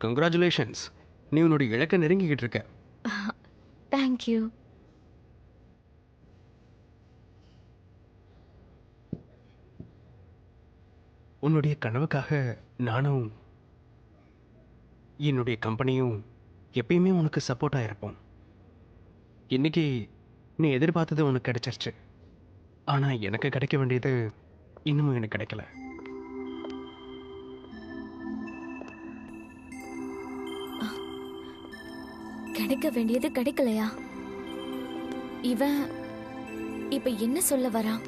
Congratulations, நீ உன்னுடைய இலக்கை நெருங்கிக்கிட்டு இருக்க. தேங்க்யூ. உன்னுடைய கனவுக்காக நானும் என்னுடைய கம்பெனியும் எப்பயுமே உனக்கு சப்போர்ட்டாக இருப்போம். இன்னைக்கு நீ எதிர்பார்த்தது உனக்கு கிடைச்சிருச்சு. ஆனால் எனக்கு கிடைக்க வேண்டியது இன்னமும் எனக்கு கிடைக்கல. கிடைக்க வேண்டியது கிடைக்கலையா? இவன் இப்ப என்ன சொல்ல வரான்?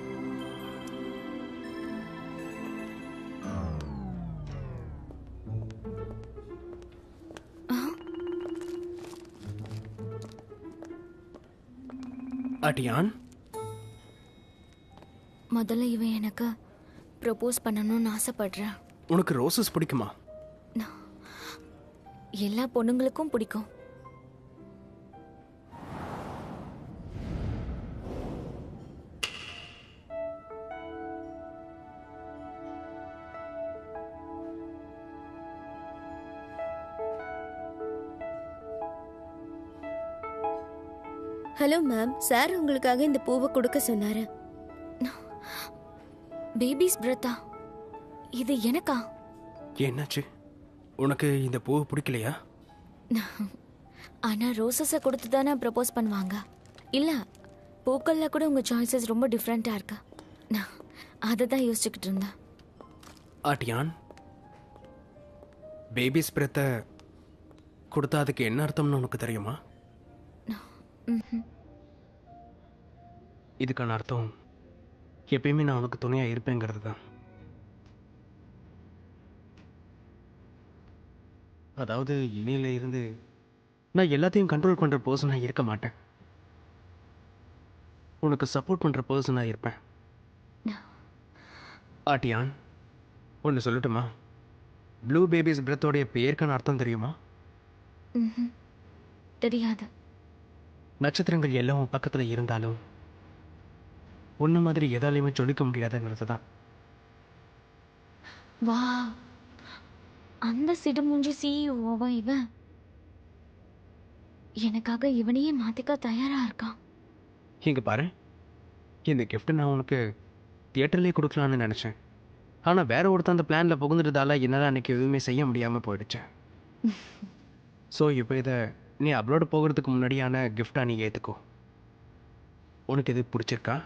அடியான், முதல்ல இவன் எனக்கு ப்ரொபோஸ் பண்ணணும்னு ஆசைப்படுறான். உனக்கு ரோசஸ் பிடிக்குமா? எல்லா பொண்ணுங்களுக்கும் பிடிக்கும். ஹலோ மேம், சார் உங்களுக்காக இந்த பூவை கொடுக்க சொன்னாரு. பேபிஸ் பிரதா, இது எனக்கா? என்னாச்சு? உனக்கு இந்த பூ பிடிக்கலையா? ஆனா ரோசஸை கொடுத்து தானே ப்ரப்போஸ் பண்ணுவாங்க. இல்ல, பூக்கள்ல கூட உங்க சாய்ஸஸ் ரொம்ப டிஃப்ரெண்டா இருக்கு. நான் அதை தான் யோசிச்சுக்கிட்டு இருந்தேன். ஆட்டியான், பேபி ஸ்பிரத்தை கொடுத்தா அதுக்கு என்ன அர்த்தம்னு உனக்கு தெரியுமா? இதுக்கான அர்த்தம் எப்பயுமே நான் உனக்கு துணையாக இருப்பேங்கிறது தான். அதாவது இன்னையில இருந்து நான் எல்லாத்தையும் கண்ட்ரோல் பண்ணுற பர்சனாக இருக்க மாட்டேன். உனக்கு சப்போர்ட் பண்ணுற பர்சனாக இருப்பேன். ஆட்டியான், ஒன்று சொல்லட்டுமா? ப்ளூ பேபிஸ் பிரத்தோடைய பேருக்கான அர்த்தம் தெரியுமா? தெரியாது. நட்சத்திரங்கள் எல்லாம் பக்கத்தில் இருந்தாலும் ஒன்று மாதிரி எதாலையுமே சொல்லிக்க முடியாதுங்கிறது தான். வா, அந்த சிடுமூஞ்சி சிஇஓவா இவன்? எனக்காக இவனையே மாத்திக்க தயாரா இருக்கான். இங்கே பாரு, இந்த கிஃப்ட் நான் உனக்கு தியேட்டர்லேயே கொடுக்கலான்னு நினச்சேன். ஆனால் வேற ஒருத்தன் அந்த பிளானில் புகுந்துட்டதால என்னால் அன்றைக்கி எதுவுமே செய்ய முடியாமல் போயிடுச்சு. ஸோ இப்போ இதை நீ அப்லோடு போகிறதுக்கு முன்னாடியான கிஃப்டாக நீ ஏற்றுக்கோ. உனக்கு இது பிடிச்சிருக்கா?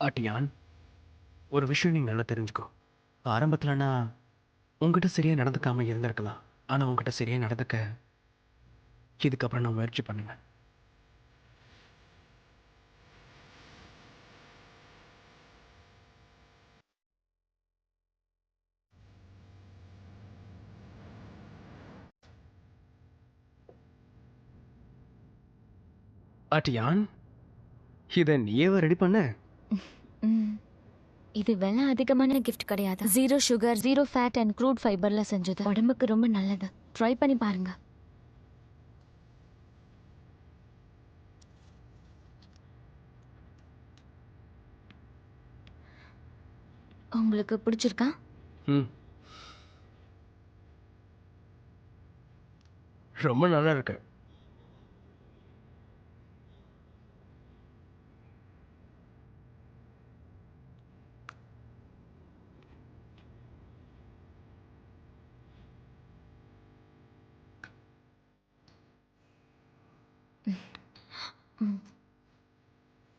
ஆட்டியான், ஒரு விஷயம் நீ நல்லா தெரிஞ்சுக்கோ. ஆரம்பத்தில் நான் உங்ககிட்ட சரியாக நடந்துக்காமல் இருந்திருக்கலாம். ஆனால் உங்ககிட்ட சரியாக நடந்துக்க இதுக்கப்புறம் நான் முயற்சி பண்ணுவேன். ஆட்டியான், இதை நீயே ரெடி பண்ண? இது விலை அதிகமான கிஃப்ட் கிடையாது. 0 சுகர், 0 ஃபேட் அண்ட் க்ரூட் ஃபைபர்ல செஞ்சது. உடம்புக்கு ரொம்ப நல்லது. ட்ரை பண்ணி பாருங்க. உங்களுக்கு பிடிச்சிருக்கா? ரொம்ப நல்லா இருக்கு.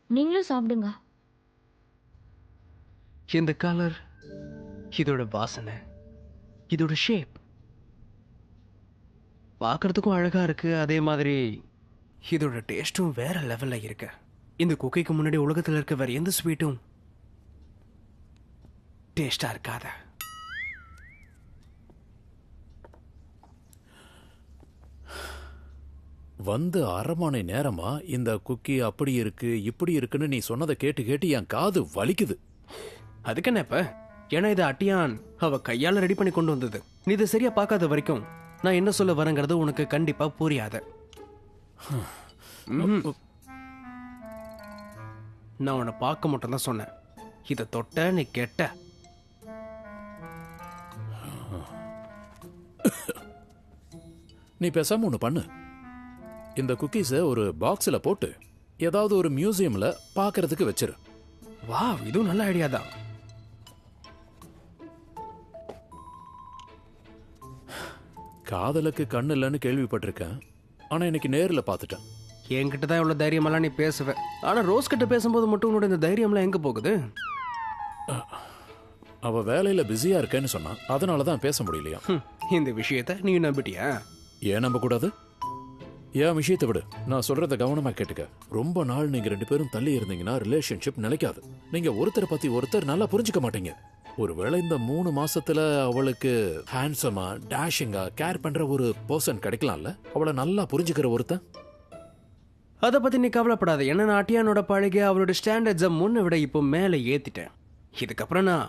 நீங்களும் சாப்பிடுங்க. இந்த கலர், இதோட வாசனை, இதோட ஷேப் பார்க்கறதுக்கும் அழகா இருக்கு. அதே மாதிரி இதோட டேஸ்ட்டும் வேற லெவல்ல இருக்கு. இந்த குக்கிக்கு முன்னாடி உலகத்தில் இருக்க வேற எந்த ஸ்வீட்டும் டேஸ்டா இருக்காத. வந்து 1/2 மணி நேரமா இந்த குக்கி அப்படி இருக்கு இப்படி இருக்குன்னு நீ சொன்னதை கேட்டு கேட்டு என் காது வலிக்குது. அதுக்கு என்ன இப்ப? ஏன்னா இதை அட்டியான் அவ கையால ரெடி பண்ணி கொண்டு வந்தது. நீ இதை சரியா பார்க்காத வரைக்கும் நான் என்ன சொல்ல வரேங்கிறது உனக்கு கண்டிப்பா புரியாது. நான் உன்னை பார்க்க மட்டும் தான் சொன்னேன். இதை தொட்ட நீ கெட்ட. நீ பேசாம ஒண்ணு பண்ணு. இந்த குக்கீஸை ஒரு பாக்ஸ்ல போட்டு ஏதாவது ஒரு மியூசியம்ல பார்க்கறதுக்கு வச்சிரு. வா, இதுவும் நல்ல ஐடியா தான். காதலுக்கு கண்ணு இல்லைன்னு கேள்விப்பட்டிருக்கேன். ஆனா இன்னைக்கு நேர்ல பார்த்துட்டேன். என்கிட்ட தான் இவ்வளவு தைரியமெல்லாம் நீ பேசுவ. ஆனா ரோஸ் கிட்ட பேசும்போது மட்டும் உன்னோட இந்த தைரியம்லாம் எங்க போகுது? அவ வேலையில பிஸியா இருக்கேன்னு சொன்னா, அதனாலதான் பேச முடியலையா. இந்த விஷயத்த நீ நம்பிட்டியா? ஏன் நம்ப கூடாது? என் விஷயத்தை விடு, நான் சொல்றத கவனமா கேட்டுக்க. ரொம்ப நாள் நீங்க 2 பேரும் தள்ளி இருந்தீங்கன்னா ரிலேஷன்ஷிப் நிலைக்காது. நீங்க ஒருத்தரை பத்தி ஒருத்தர் நல்லா புரிஞ்சுக்க மாட்டீங்க. ஒருவேளை இந்த 3 மாசத்துல அவளுக்கு ஹேண்ட்ஸமா டேஷிங்கா கேர் பண்ற ஒரு பர்சன் கிடைக்கலாம்ல, அவளை நல்லா புரிஞ்சுக்கிற ஒருத்தன். அதை பத்தி நீ கவலைப்படாத. ஏன்னா நான் அட்டியானோட பழகி அவளோட ஸ்டாண்டர்ட்ஸை முன்ன விட இப்போ மேலே ஏத்திட்டேன். இதுக்கப்புறம் நான்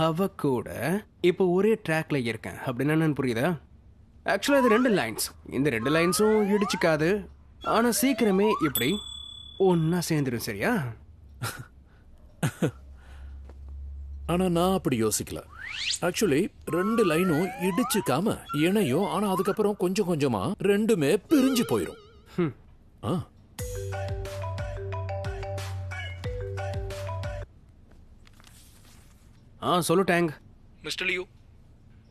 அவ கூட இப்போ ஒரே ட்ராக்ல இருக்கேன். அப்படின்னு என்னன்னு புரியுதா? ஆக்சுவலா இது 2 லைன்ஸ். இந்த 2 லைன்ஸும் இடிச்சுக்காது. ஆனா சீக்கிரமே இப்படி ஒன்னா சேர்ந்துடும். சரியா? ஆனா நான் அப்படி யோசிக்கல. ஆக்சுவலி 2 லைனும் இடிச்சுக்காம இணையும். ஆனா அதுக்கப்புறம் கொஞ்சம் கொஞ்சமா 2மே பிரிஞ்சு போயிடும். சொல்லு டேங். மிஸ்டர் லியூ,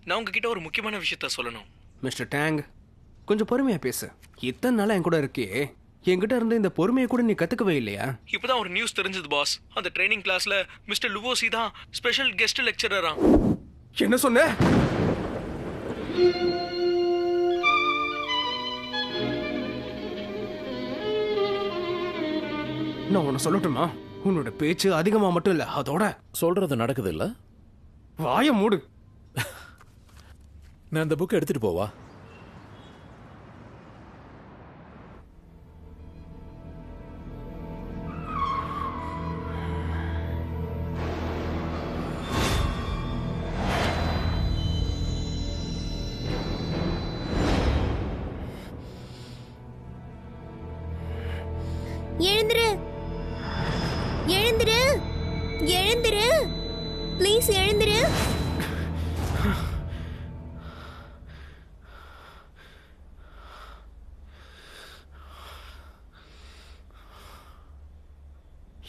நான் உங்ககிட்ட ஒரு முக்கியமான விஷயத்த சொல்லணும். மிஸ்டர் டேங், கொஞ்சம் பொறுமையா பேசு. இத்தனை நாளா என் கூட இருக்கே, என்கிட்ட இருந்து இந்த பொறுமையை கூட நீ கத்துக்கவே இல்லையா? இப்பதான் ஒரு நியூஸ் தெரிஞ்சது பாஸ். அந்த ட்ரைனிங் கிளாஸ்ல மிஸ்டர் லுவோசி தான் ஸ்பெஷல் கெஸ்ட் லெக்சரரா. என்ன சொன்ன? நான் உன்னை சொல்லட்டுமா? உன்னோட பேச்சு அதிகமா மட்டும் இல்ல, அதோட சொல்றது நடக்குது இல்ல. வாய மூடு. நான் இந்த புக் எடுத்துட்டு போவா? எழுந்துரு, எழுந்துரு, எழுந்துரு, ப்ளீஸ் எழுந்துரு.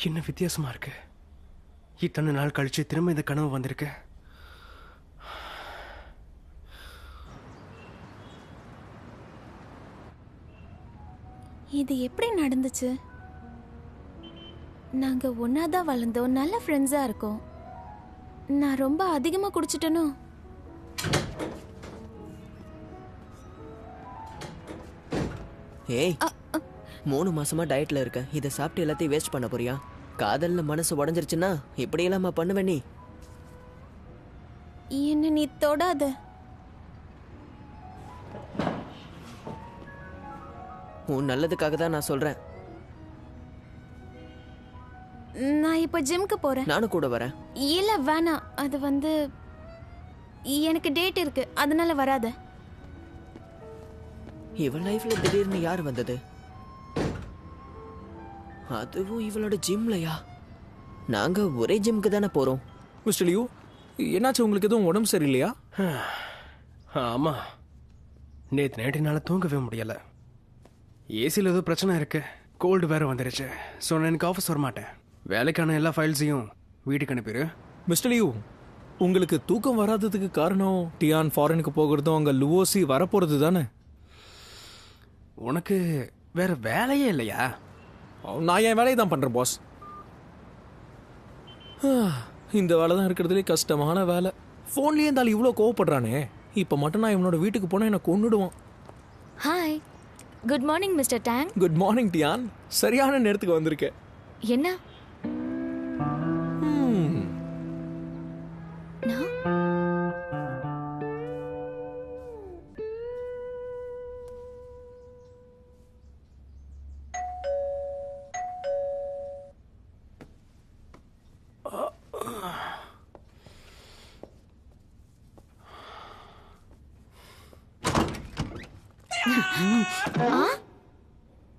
என்ன வித்தியாசமா இருக்கு. இத்தனை நாள் கழிச்சு திரும்ப இந்த கனவு வந்திருக்கு. இது எப்படி நடந்துச்சு? நாங்க ஒன்னாதான் வளர்ந்தோம், நல்ல ஃப்ரெண்ட்ஸா இருக்கோம். நான் ரொம்ப அதிகமா குடிச்சிட்டேனோ? ஏய், 3 மாசமா டயட்ல இருக்க. இதை சாப்பிட்டு எல்லாத்தையும் வேஸ்ட் பண்ண போறியா? காதல்ல மனசு உடஞ்சிருச்சுன்னா இப்படி இல்லாம பண்ணுவ நீ? என்ன நீ தொடாத. உன் நல்லதுக்காக தான் நான் சொல்றேன். நான் இப்ப ஜிம்க்கு போறேன். நானும் கூட வரேன். இல்ல வேணாம், அது எனக்கு டேட் இருக்கு, அதனால வராத. இவள் லைஃப்ல திடீர்னு யார் வந்தது? அதுவும் இவளோட ஜிம்லயா? நாங்க ஒரே ஜிம்க்கு தானே போறோம். மிஸ்டர் லியூ, என்னாச்சு? உங்களுக்கு எதுவும் உடம்பு சரியில்லையா? ஆமா, நேற்று நைட்டுனால தூங்கவே முடியல. ஏசியில் ஏதோ பிரச்சனை இருக்கு. கோல்டு வேற வந்துருச்சு. ஸோ நான் எனக்கு ஆஃபீஸ் வரமாட்டேன். வேலைக்கான எல்லா ஃபைல்ஸையும் வீட்டுக்கு அனுப்பிடு. மிஸ்டர் லியூ, உங்களுக்கு தூக்கம் வராததுக்கு காரணம் டியான் ஃபாரினுக்கு போகிறதும் அங்க லுவோசி வரப்போறது தானே? உனக்கு வேற வேலையே இல்லையா? நான் என் வேலையை தான் பண்ணுறேன் பாஸ். இந்த வேலை தான் இருக்கிறதுலே கஷ்டமான வேலை. ஃபோன்லேயே இருந்தாலும் இவ்வளோ கோவப்படுறானே. இப்போ மட்டும் நான் இவனோட வீட்டுக்கு போனால் என்னை கொன்னுடுவான். Hi, good morning mister Tang. Good morning Tian. சரியான நேரத்துக்கு வந்திருக்கேன். என்ன நான்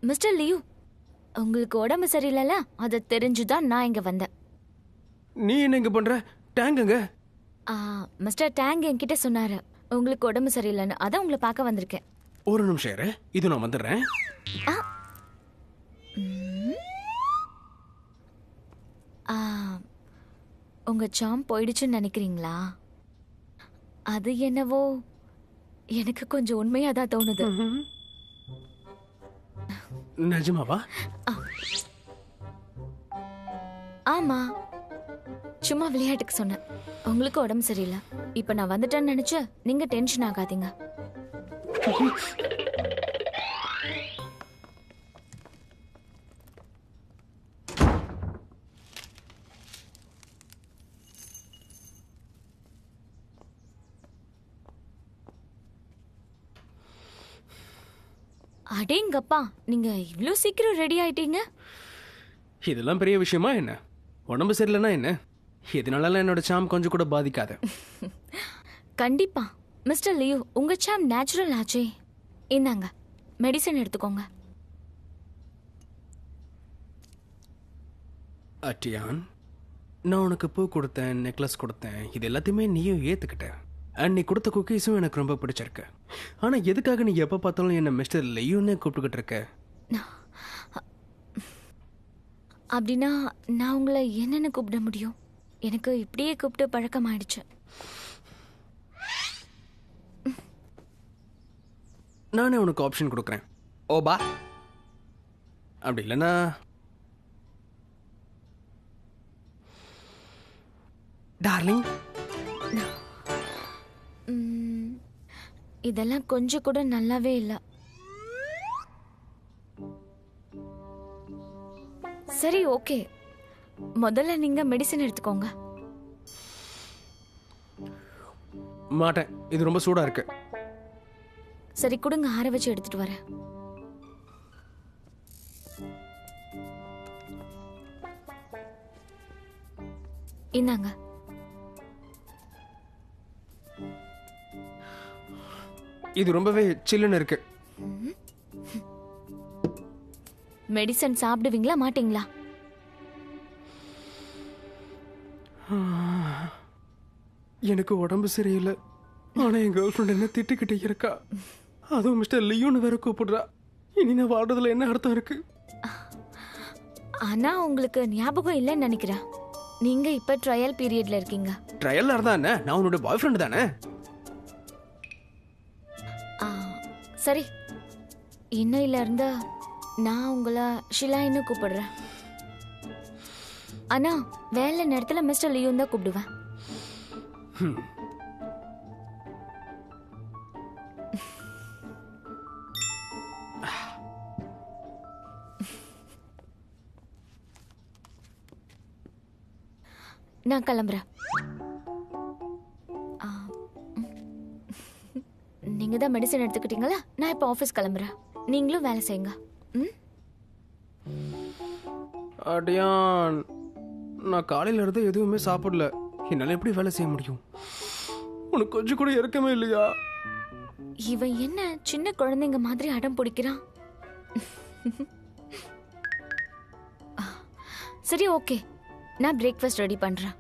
மிஸ்டர் லியூ, உங்களுக்கு உடம்பு சரியில்லைல்ல, அதை தெரிஞ்சுதான் நான் இங்க வந்தேன். நீ என்ன இங்கே பண்ணுற? டேங்குங்க. மிஸ்டர் டேங் என்கிட்ட சொன்னாரு உங்களுக்கு உடம்பு சரியில்லைன்னு, அதான் உங்களை பார்க்க வந்திருக்கேன். ஒரு நிமிஷம் இரு, இது நான் வந்துடுறேன். உங்க சாம் போயிடுச்சுன்னு நினைக்கிறீங்களா? அது என்னவோ எனக்கு கொஞ்சம் உண்மையா தான் தோணுது. நிஜமாவா? ஆமா, சும்மா விளையாட்டுக்கு சொன்னேன். உங்களுக்கு உடம்பு சரியில்லை, இப்ப நான் வந்துட்டேன்னு நினைச்சு நீங்க டென்ஷன் ஆகாதீங்க. அடேங்கப்பா, நீங்க இவ்ளோ சீக்கிரம் ரெடி ஆயிட்டீங்க? இதெல்லாம் பெரிய விஷயமா என்ன? உடம்பு சரியில்லைன்னா என்ன? இதனால என்னோட சாம் கொஞ்சம் கூட பாதிக்காது. கண்டிப்பா மிஸ்டர் லியூ, உங்க சாம் நேச்சுரல் ஆச்சே. இந்தாங்க மெடிசன் எடுத்துக்கோங்க. அட்டியான், நான் உனக்கு பூ கொடுத்தேன், நெக்லஸ் கொடுத்தேன், இது எல்லாத்தையுமே நீயும் ஏத்துக்கிட்ட. அண்ட் நீ கொடுத்த குக்கீஸும் எனக்கு ரொம்ப பிடிச்சிருக்கு. ஆனா எதுக்காக நீ எப்ப பார்த்தாலும் என்ன மிஸ்டர் லியூன்னு கூப்பிட்டுக்கிட்டு இருக்க? அப்படின்னா நான் உங்களை என்னன்னு கூப்பிட முடியும்? எனக்கு இப்படியே கூப்பிட்டு பழக்கம் ஆயிடுச்சு. நானே உனக்கு ஆப்ஷன் கொடுக்குறேன். ஓபா, அப்படி இல்லைன்னா டார்லிங். இதெல்லாம் கொஞ்சம் கூட நல்லாவே இல்லை. சரி, ஓகே, முதல்ல நீங்க மெடிசன் எடுத்துக்கோங்க. மாட்டேன், இது ரொம்ப சூடா இருக்கு. சரி கொடுங்க, ஆற வச்சு எடுத்துட்டு வரேன். இந்தாங்க. இது ரொம்பவே சில்லுன்னு இருக்கு. மெடிசன் சாப்பிடுவீங்களா மாட்டீங்களா? எனக்கு உடம்பு சரியில்லை, ஆனா என் கேர்ள் ஃப்ரெண்ட் என்ன திட்டுக்கிட்டே இருக்கா. அதுவும் மிஸ்டர் லியூன்னு வேற கூப்பிடுறா. இனி நான் வாழ்றதுல என்ன அர்த்தம் இருக்கு? ஆனா உங்களுக்கு ஞாபகம் இல்லைன்னு நினைக்கிறேன். நீங்க இப்ப ட்ரையல் பீரியட்ல இருக்கீங்க. ட்ரையல்ல இருந்தா என்ன? நான் உன்னோட பாய் ஃப்ரெண்ட் தானே. சரி, இன்னையில இருந்து நான் உங்களை ஷிலாயின்னு கூப்பிடுறேன். ஆனா வேலை நேரத்துல மிஸ்டர் லியூன் தான் கூப்பிடுவேன். நான் கிளம்புறேன். நீங்க தான் மெடிசன் எடுத்துக்கிட்டீங்களா? நான் இப்போ ஆஃபீஸ் கிளம்புறேன். நீங்களும் வேலை செய்யுங்க. அடியான், நான் காலையில இருந்து எதுவுமே சாப்பிடல. என்னால எப்படி வேலை செய்ய முடியும்? உனக்கு கொஞ்சம் கூட இறக்கமே இல்லையா? இவன் என்ன சின்ன குழந்தைங்க மாதிரி அடம் பிடிக்கிறான். சரி, ஓகே, நான் பிரேக்ஃபாஸ்ட் ரெடி பண்றேன்.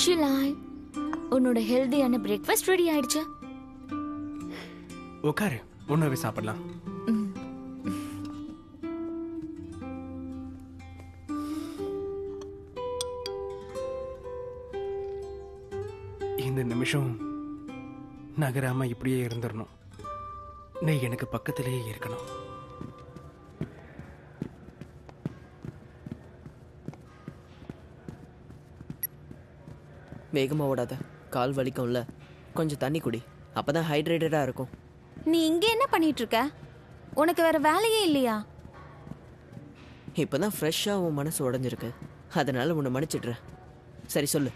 ஷிலாய், உன்னோட ஹெல்தியான பிரேக்ஃபாஸ்ட் ரெடி ஆயிடுச்சு. உட்காரு, உணவே சாப்பிடலாம். இந்த நிமிஷம் நகராம இப்படியே இருந்துடணும். நீ எனக்கு பக்கத்திலேயே இருக்கணும். வேகமாக ஓடாத, கால் வலிக்கும்ல. கொஞ்சம் தண்ணி குடி, அப்பதான் ஹைட்ரேட்டடாக இருக்கும். நீ இங்க என்ன பண்ணிட்டு இருக்க? உனக்கு வேற வேலையே இல்லையா? இப்போதான் ஃப்ரெஷ்ஷாக உன் மனசு உடஞ்சிருக்கு, அதனால உன்னை மன்னிச்சிடுறேன். சரி சொல்லு,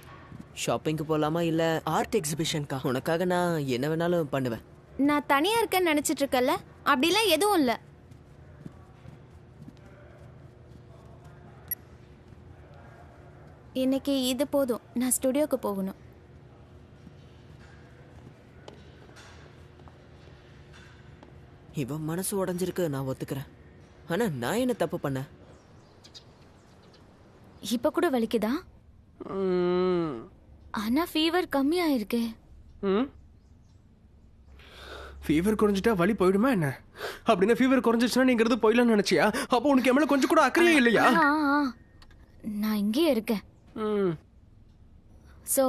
ஷாப்பிங்க்கு போகலாமா இல்லை ஆர்ட் எக்ஸிபிஷனுக்கா? உனக்காக நான் என்ன வேணாலும் பண்ணுவேன். நான் தனியா இருக்கேன்னு நினைச்சிட்டு இருக்கல, அப்படிலாம் எதுவும் இல்ல. இன்னைக்கு இது போதும், நான் ஸ்டுடியோக்கு போகணும். இவன் மனசு உடஞ்சிருக்கு, நான் ஒத்துக்கிறேன். ஆனா நான் என்ன தப்பு பண்ணேன்? இப்ப கூட வலிக்குதா? ஆனா ஃபீவர் கம்மியா இருக்கே. ஃபீவர் குறைஞ்சிட்டா வலி போயிடுமா என்ன? அப்படின்னா ஃபீவர் குறைஞ்சிச்சுன்னா நீங்கிறது போயிடலாம்னு நினைச்சியா? அப்போ உனக்கு என் மேல கொஞ்சம் கூட அக்கறையே இல்லையா? நான் இங்கேயே இருக்கேன். சோ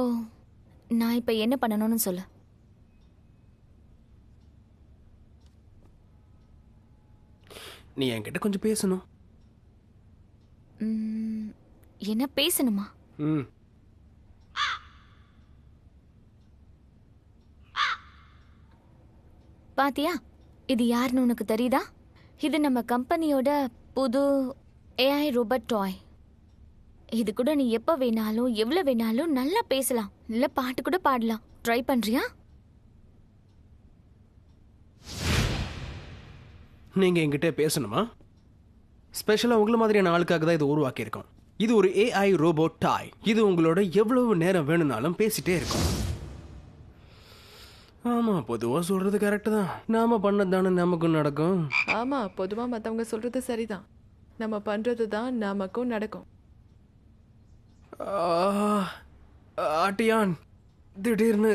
நான் இப்ப என்ன பண்ணணும்னு சொல்லு. நீ என்கிட்ட கொஞ்சம் பேசணும். என்ன பேசணுமா? பாத்தியா, இது யாருன்னு உனக்கு தெரியுதா? இது நம்ம கம்பெனியோட புது ஏஐ ரோபோட் டாய். இது கூட நீ எப்ப வேணாலும் எவ்வளவு வேணாலும் நல்லா பேசலாம், இல்ல பாட்டு கூட பாடலாம். ட்ரை பண்றியா? நீங்க என்கிட்ட பேசணுமா? ஸ்பெஷலா உங்களை மாதிரியான ஆளுக்காக தான் இது உருவாக்கி இருக்கோம். இது ஒரு ஏஐ ரோபோட் டாய். இது உங்களோட எவ்வளவு நேரம் வேணும்னாலும் பேசிட்டே இருக்கும். ஆமா, பொதுவா சொல்றது கரெக்ட் தான். நாம பண்ணது தானே நமக்கும் நடக்கும். ஆமா, பொதுவா மத்தவங்க சொல்றது சரிதான். நம்ம பண்றது தான் நமக்கும் நடக்கும். ஆட்டியான், திடீர்னு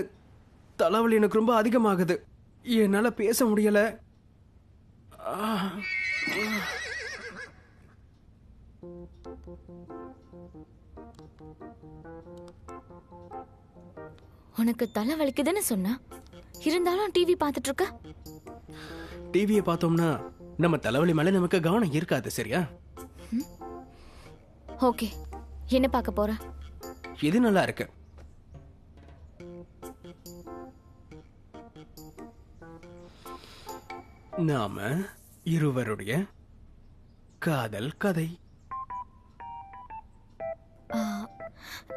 தலைவலி எனக்கு ரொம்ப அதிகமாகுது. என்னால பேச முடியல. உனக்கு தலை வலிக்குதுன்னு சொன்ன, இருந்தாலும் டிவி பார்த்துட்டு இருக்க. டிவியை பார்த்தோம்னா நம்ம தலைவலி மேல நமக்கு கவனம் இருக்காது, சரியா? ஓகே, என்ன பார்க்க போற? இது நல்லா இருக்கு. நாம இருவருடைய காதல் கதை.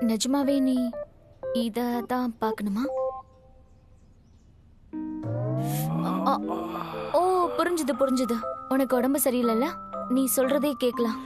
நிஜமாவே நீ இத தான் பார்க்கணுமா? ஓ, புரிஞ்சுது புரிஞ்சுது. உனக்கு உடம்பு சரியில்லைல்ல, நீ சொல்றதே கேட்கலாம்.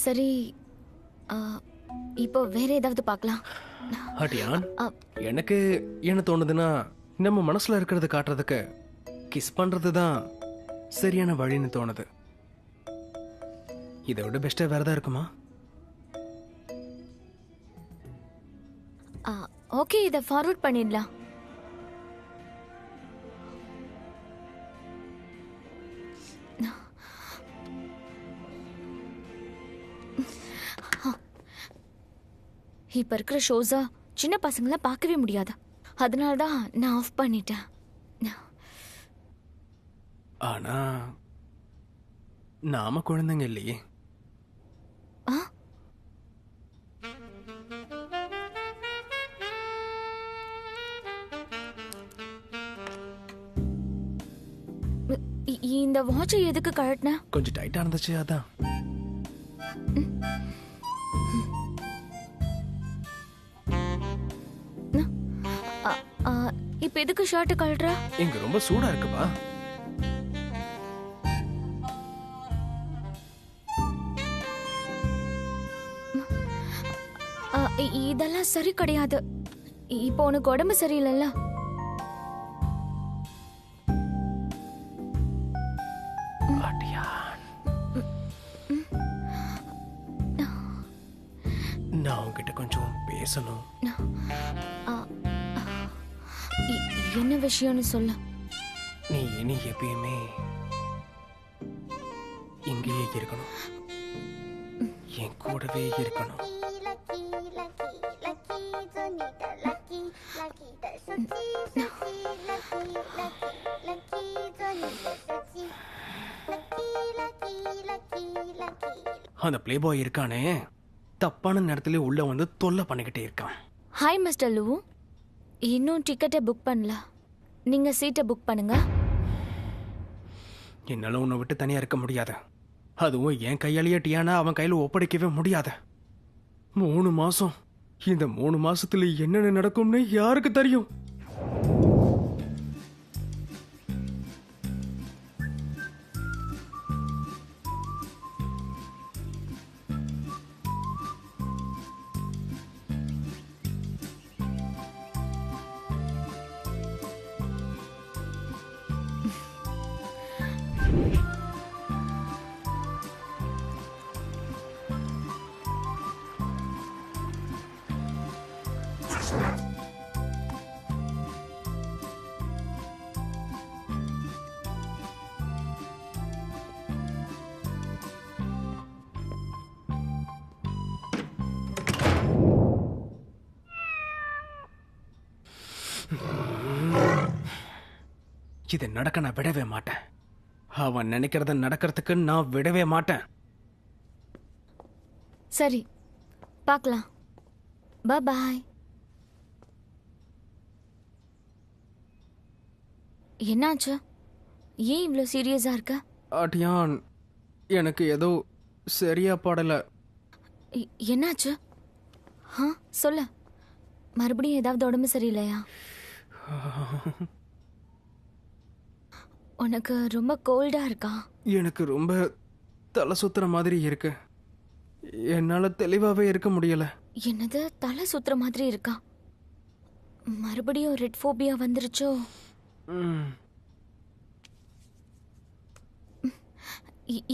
சரி, இப்போ வேற ஏதாவது பார்க்கலாம். ஆட்டியான், எனக்கு என்ன தோணுதுன்னா, நம்ம மனசுல இருக்கிறத காட்டுறதுக்கு கிஸ் பண்றது தான் சரியான வழின்னு தோணுது. இதை விட பெஸ்டா வேற ஏதாவது இருக்குமா? ஓகே, இதை ஃபார்வர்ட் பண்ணிடலாம். இப்ப இருக்கிற ஷோஸா சின்ன பசங்கள பார்க்கவே முடியாது. அதனாலதான் நான் ஆஃப் பண்ணிட்டேன். ஆனா நாம குழந்தைங்க இல்லையே. இந்த வாட்ச் எதுக்கு கழட்டின? கொஞ்சம் டைட்டா இருந்துச்சு, அதான். இப்ப எதுக்கு ஷர்ட் கழட்டுற? இங்க ரொம்ப சூடா இருக்குப்பா. இதெல்லாம் சரி கிடையாது. இப்போ உனக்கு உடம்பு சரியில்லைல்ல? நான் உங்ககிட்ட கொஞ்சம் பேசணும். என்ன விஷயம்னு சொல்ல. நீ இனி எப்பயுமே இங்கேயே இருக்கணும், என் கூடவே இருக்கணும். அந்த பிளே பாய் இருக்கானே, தப்பான நேரத்துல உள்ள வந்து தொல்லை பண்ணிக்கிட்டே இருக்கான். ஹாய் மிஸ்டர் லூ, இன்னும் டிக்கெட்டை புக் பண்ணல. நீங்க சீட்டை புக் பண்ணுங்க. என்னால உன்னை விட்டு தனியா இருக்க முடியாது. அதுவும் என் கையாலேயே டியானா அவன் கையில ஒப்படைக்கவே முடியாது. 3 மாசம். இந்த 3 மாசத்துல என்னென்ன நடக்கும்னு யாருக்கு தெரியும்? இது நடக்க நான் விடவே மாட்டேன். அவன் நினைக்கிறத நடக்கிறதுக்கு நான் விடவே மாட்டேன். சரி, பார்க்கலாம். பாய். என்னாச்சு? ஏன் இவ்வளோ சீரியஸா இருக்க? அடியான், எனக்கு ஏதோ சரியா படல. என்னாச்சு? சொல்லு. மறுபடியும் ஏதாவது உடம்பு சரியில்லையா? உனக்கு ரொம்ப கோல்டா இருக்கா? எனக்கு ரொம்ப தலை சுத்துற மாதிரி இருக்கு. என்னால தெளிவாவே இருக்க முடியல. என்னது, தலை சுத்துற மாதிரி இருக்கா? மறுபடியும் ரெட் ஃபோபியா வந்துருச்சோ?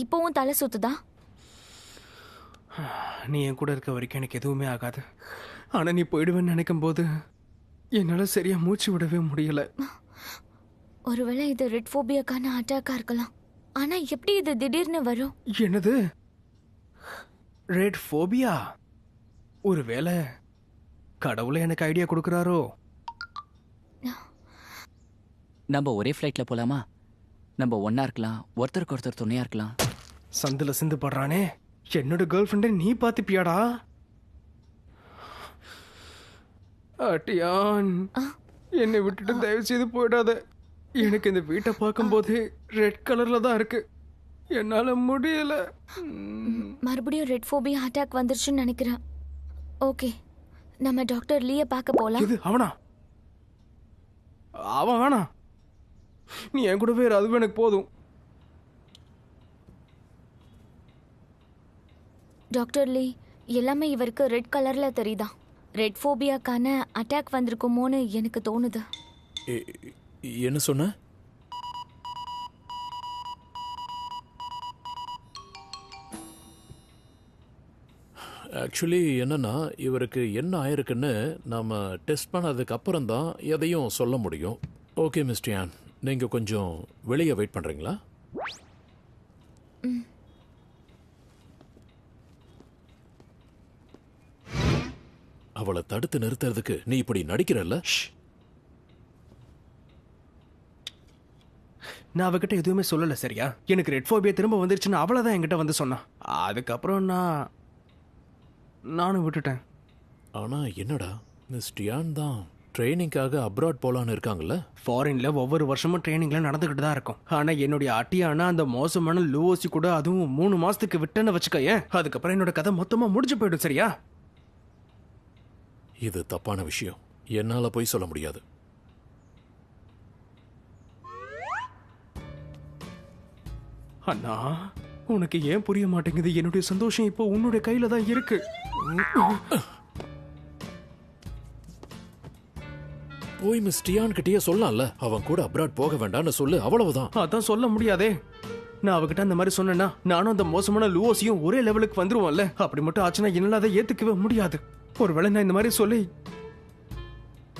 இப்பவும் தலை சுத்துதா? நீ என் கூட இருக்க வரைக்கும் எனக்கு எதுவுமே ஆகாது. ஆனா நீ போயிடுவேன்னு நினைக்கும் போது என்னால சரியா மூச்சு விடவே முடியல. ஒருவேளை இது ரெட் ஃபோபியாக்கான அட்டாக்கா இருக்கலாம். ஆனா எப்படி இது திடீர்னு வரும்? என்னது, ரெட் ஃபோபியா? ஒருவேளை கடவுளே எனக்கு ஐடியா கொடுக்கறாரோ? நம்ம ஒரே ஃப்ளைட்ல போலாமா? நம்ம ஒன்னா இருக்கலாம், ஒருத்தருக்கு ஒருத்தர் துணையா இருக்கலாம். சந்தில சிந்து படுறானே, என்னோட கேர்ள் ஃப்ரெண்டை நீ பாத்துப்பியாடா? அட்டியான், என்னை விட்டுட்டு தயவு செய்து போயிடாத. எனக்கு இந்த வீட்டை பார்க்கும்போது ரெட் கலர்ல தான் இருக்கு. என்னால முடியல. மறுபடியும் ரெட் ஃபோபியா அட்டாக் வந்துருச்சுன்னு நினைக்கிறேன். ஓகே, நம்ம டாக்டர் லீய பார்க்க போலாம். இது அவனா? அவன் வேணாம், நீ என் கூட வேற, அதுவே எனக்கு போதும். டாக்டர் லீ, எல்லாமே இவருக்கு ரெட் கலர்ல தெரியுதா? ரெட் ஃபோபியாக்கான அட்டாக் வந்திருக்குமோன்னு எனக்கு தோணுது. என்ன சொன்ன? ஆக்சுவலி என்னன்னா, இவருக்கு என்ன ஆயிருக்குன்னு நாம டெஸ்ட் பண்ணதுக்கு அப்புறம் தான் எதையும் சொல்ல முடியும். ஓகே மிஸ்டர் யான், நீங்க கொஞ்சம் வெளியே வெயிட் பண்றீங்களா? அவளை தடுத்து நிறுத்துறதுக்கு நீ இப்படி நடிக்கிறல்ல? நான் அவகிட்ட எதுவுமே சொல்லல, சரியா? எனக்கு ரெட் ஃபோபியா திரும்ப வந்துருச்சுன்னு அவளதான் என்கிட்ட வந்து சொன்னான். அதுக்கப்புறம் நானும் விட்டுட்டேன். ஆனா என்னடா, மிஸ் டியான் தான் ட்ரைனிங்காக அப்ராட் போலான்னு இருக்காங்கல்ல? ஃபாரின்ல ஒவ்வொரு வருஷமும் ட்ரைனிங்ல நடந்துகிட்டு தான் இருக்கும். ஆனா என்னுடைய அட்டியானா அந்த மோசமான லூவோசி கூட அதுவும் 3 மாசத்துக்கு விட்டேன்னு வச்சுக்கேன். அதுக்கப்புறம் என்னோட கதை மொத்தமா முடிஞ்சு போயிடும், சரியா? இது தப்பான விஷயம். என்னால போய் சொல்ல முடியாது. அண்ணா, உனக்கு ஏன் புரிய மாட்டேங்குது? என்னுடைய சந்தோஷம் இப்போ உன்னுடைய கையில தான் இருக்கு. போய் மிஸ் டியான் கிட்டயே சொல்லலாம்ல, அவன் கூட அப்ராட் போக வேண்டாம்னு சொல்லு, அவ்வளவுதான். அதான் சொல்ல முடியாதே. நான் அவகிட்ட அந்த மாதிரி சொன்னேன்னா நானும் அந்த மோசமான லூவோஸையும் ஒரே லெவலுக்கு வந்துருவோம்ல. அப்படி மட்டும் ஆச்சுன்னா என்னால அதை ஏத்துக்கவே முடியாது. ஒருவேளை நான் இந்த மாதிரி சொல்லி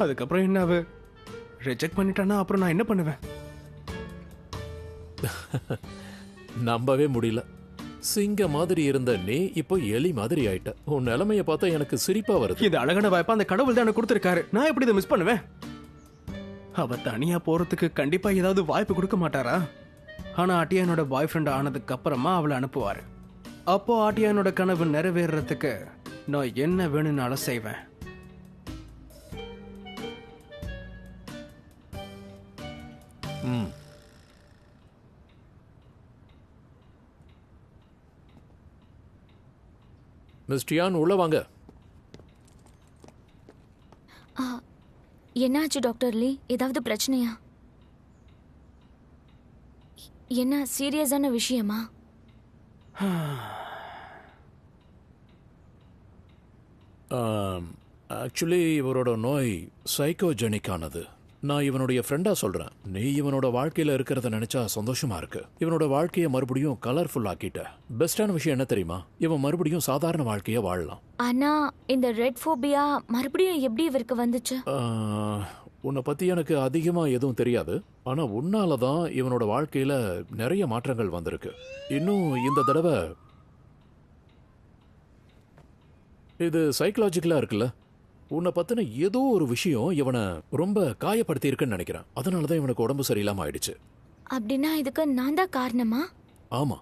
அதுக்கப்புறம் என்ன அவ ரிஜெக்ட் பண்ணிட்டானா அப்புறம் நான் என்ன பண்ணுவேன்? நம்பவே முடியல. சிங்க மாதிரி இருந்த நீ இப்போ எலி மாதிரி ஆயிட்ட. உன் நிலைமைய பார்த்தா எனக்கு சிரிப்பா வருது. இது அழகான வாய்ப்பா அந்த கடவுள் தான் எனக்கு கொடுத்திருக்காரு. நான் எப்படி இதை மிஸ் பண்ணுவேன்? அவ தனியா போறதுக்கு கண்டிப்பா ஏதாவது வாய்ப்பு கொடுக்க மாட்டாரா? ஆனா ஆட்டியானோட பாய் ஃப்ரெண்ட் ஆனதுக்கு அப்புறமா அவளை அனுப்புவாரு. அப்போ ஆட்டியானோட கனவு நிறைவேறதுக்கு நான் என்ன வேணும்னாலும் செய்வேன். ம். மிஸ் டியான் உள்ள வாங்க. என்னாச்சு டாக்டர் லீ? ஏதாவது பிரச்சனையா? என்ன சீரியஸான விஷயமா? ஆக்சுவலி இவரோட நோய் சைக்கோஜெனிக்கானது. நான் இவனுடைய ஃப்ரெண்டா சொல்றேன். நீ இவனோட வாழ்க்கையில இருக்கிறத நினைச்சா சந்தோஷமா இருக்கு. இவனோட வாழ்க்கையை மறுபடியும் கலர்ஃபுல் ஆக்கிட்ட. பெஸ்டான விஷயம் என்ன தெரியுமா? இவன் மறுபடியும் சாதாரண வாழ்க்கைய வாழலாம். ஆனா இந்த ரெட் ஃபோபியா மறுபடியும் எப்படி இவருக்கு வந்துச்சு? உன்னை பத்தி எனக்கு அதிகமா எதுவும் தெரியாது. ஆனா உன்னாலதான் இவனோட வாழ்க்கையில நிறைய மாற்றங்கள் வந்திருக்கு. இன்னும் இந்த தடவை இது சைக்கலாஜிக்கலா இருக்குல்ல. உன்னை பத்தின ஏதோ ஒரு விஷயம் இவனை ரொம்ப காயப்படுத்தி இருக்குன்னு நினைக்கிறேன். அதனாலதான் இவனுக்கு உடம்பு சரியில்லாம ஆயிடுச்சு. அப்படின்னா இதுக்கு நான் தான் காரணமா? ஆமா.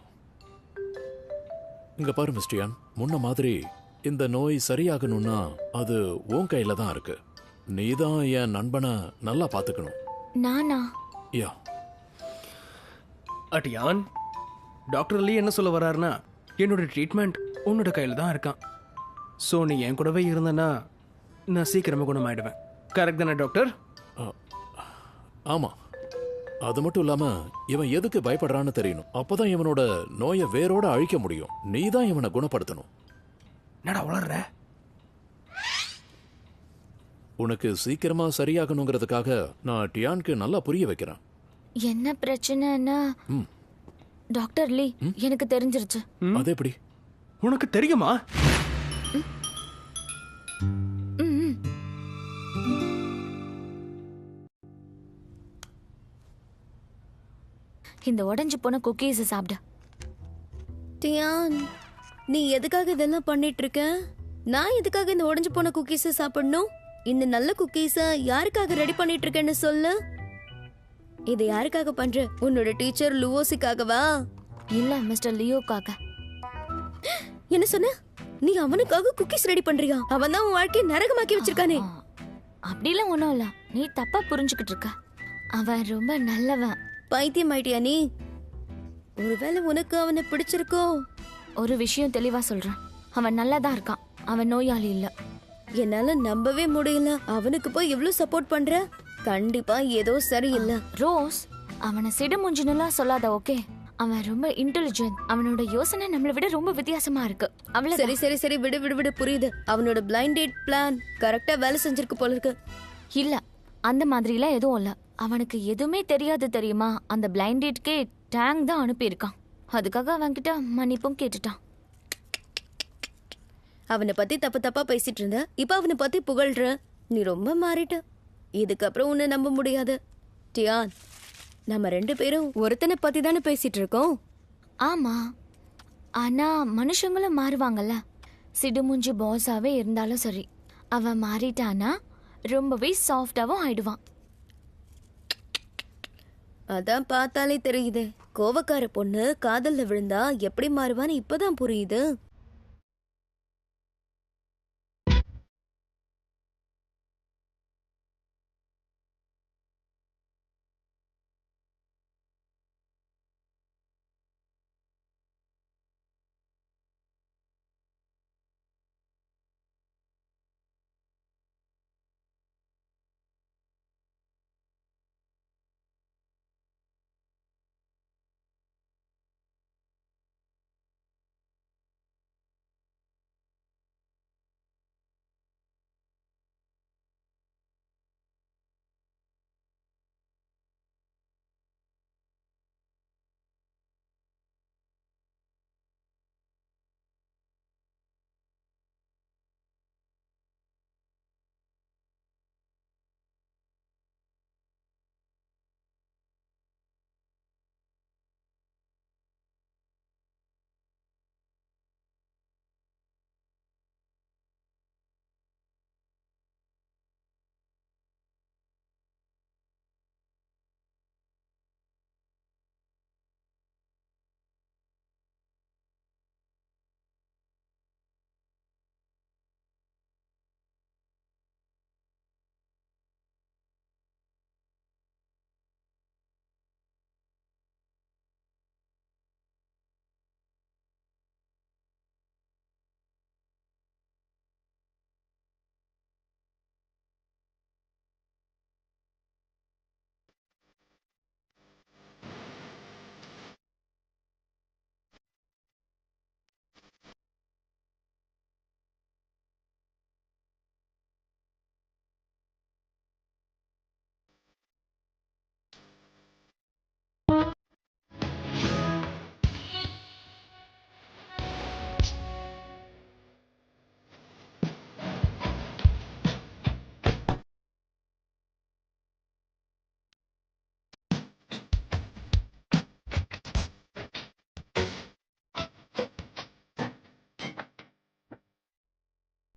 இங்க பாரு மிஸ்டியான், முன்ன மாதிரி இந்த நோய் சரியாகணும்னா அது உன் கையில தான் இருக்கு. நீதான் என் நண்பனை நல்லா பாத்துக்கணும். நானா? யா. அட்டியான், டாக்டர் லீ என்ன சொல்ல வர்றாருன்னா என்னோட ட்ரீட்மெண்ட் உன்னோட கையில தான் இருக்கான். ஸோ நீ என் கூடவே இருந்தனா நான் சீக்கிரமா குணமாயிடுவேன். கரெக்ட் தானே டாக்டர்? ஆமா. அது மட்டும் இல்லாம இவன் எதுக்கு பயப்படுறான்னு தெரியணும். அப்பதான் இவனோட நோயை வேரோட அழிக்க முடியும். நீ தான் இவனை குணப்படுத்தணும். என்னடா வளர்ற? உனக்கு சீக்கிரமா சரியாகணுங்கிறதுக்காக நான் டியானுக்கு நல்லா புரிய வைக்கிறேன். என்ன பிரச்சனைன்னா டாக்டர் லீ எனக்கு தெரிஞ்சிருச்சு. அது எப்படி? உனக்கு தெரியுமா? இந்த உடைஞ்சு போன குக்கீஸ் சாப்பிடு. டியான், நீ எதுக்காக இதெல்லாம் பண்ணிட்டு இருக்க? நான் எதுக்காக இந்த உடைஞ்சு போன குக்கீஸை சாப்பிடணும்? இந்த நல்ல குக்கீஸை யாருக்காக ரெடி பண்ணிட்டு இருக்கேன்னு சொல்லு. இது யாருக்காக பண்ற? உன்னோட டீச்சர் லூவோஸுக்காகவா? இல்ல மிஸ்டர் லியோக்காக. என்ன சொன்ன? நீ அவனுக்காக குக்கீஸ் ரெடி பண்றியா? அவன் தான் உன் வாழ்க்கையை நரகமாக்கி வச்சிருக்கானே. அப்படிலாம் ஒன்றும் இல்லை, நீ தப்பா புரிஞ்சுக்கிட்டு இருக்க. அவன் ரொம்ப நல்லவன். பைத்தியம் ஆயிட்டியா நீ? ஒருவேளை உனக்கு அவனை பிடிச்சிருக்கோ? ஒரு விஷயம் தெளிவா சொல்றேன், அவன் நல்லாதான் இருக்கான். அவன் நோயாளி இல்ல. என்னால நம்பவே முடியல. அவனுக்கு போய் இவ்வளவு சப்போர்ட் பண்ற? கண்டிப்பா ஏதோ சரியில்லை. ரோஸ், அவனை சிடுமுஞ்சினுலாம் சொல்லாத, ஓகே? அவன் ரொம்ப இன்டெலிஜென்ட். அவனோட யோசனை நம்மளை விட ரொம்ப வித்தியாசமா இருக்கு. அவ்வளவு. சரி சரி சரி, விடு விடு விடு, புரியுது. அவனோட பிளைண்ட் டேட் பிளான் கரெக்டா வேலை செஞ்சிருக்கு போல இருக்கு. இல்ல, அந்த மாதிரிலாம் எதுவும் இல்ல. அவனுக்கு எதுவுமே தெரியாது தெரியுமா? அந்த பிளைண்ட் டேட்கே டேங்க் தான் அனுப்பியிருக்கான். அதுக்காக அவன்கிட்ட மன்னிப்பும் கேட்டுட்டான். அவனை பத்தி தப்பு தப்பா பேசிட்டு இருந்த, இப்ப அவனை பத்தி புகழ்ற. நீ ரொம்ப மாறிட்ட. இதுக்கப்புறம் உன்னை நம்ப முடியாது. டியான், நம்ம 2 பேரும் ஒருத்தனை பத்தி தானே பேசிட்டு இருக்கோம். ஆமா, ஆனா மனுஷங்களும் மாறுவாங்கல்ல. சிடுமுஞ்சி பாஸாவே இருந்தாலும் சரி, அவன் மாறிட்டானா ரொம்பவே சாஃப்டாவும் ஆயிடுவான். அதான் பார்த்தாலே தெரியுது. கோவக்கார பொண்ணு காதல்ல விழுந்தா எப்படி மாறுவான்னு இப்பதான் புரியுது.